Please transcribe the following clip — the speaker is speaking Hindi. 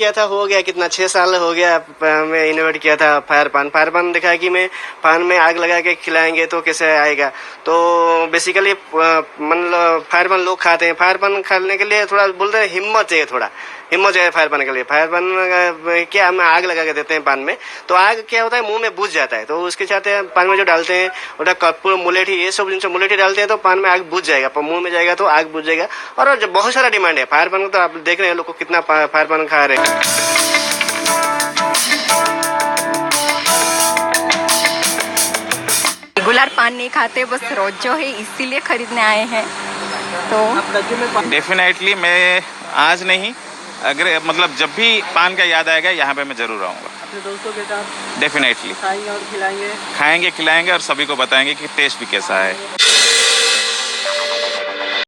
किया था, हो गया कितना 6 साल हो गया मैं इन्वेंट किया था फायर पान देखा कि मैं पान में आग लगा के खिलाएंगे तो कैसे आएगा। तो बेसिकली मतलब फायर पान लोग खाते हैं, फायर पान खाने के लिए थोड़ा बोलते हैं हिम्मत चाहिए फायर पान के लिए। फायर पान क्या हम आग लगा के देते हैं पान में, तो आग क्या होता है मुंह में बुझ जाता है, तो उसके साथ पान में जो डालते हैं उधर कपूर मुलेठी ये सब जिन मुलेठी डालते हैं तो पान में आग बुझ जाएगा, पर मुंह में जाएगा तो आग बुझ जाएगा। और जो बहुत सारा डिमांड है फायर पान का, तो आप देख रहे हैं लोग को कितना फायर पान खा रहे हैं। रेगुलर पान नहीं खाते, बस रोज जो है इसीलिए खरीदने आए हैं। तो डेफिनेटली मैं आज नहीं, अगर मतलब जब भी पान का याद आएगा यहाँ पे मैं जरूर आऊँगा अपने दोस्तों के साथ। डेफिनेटली खाएंगे और खिलाएंगे। खाएंगे खिलाएंगे और सभी को बताएंगे कि टेस्ट भी कैसा है।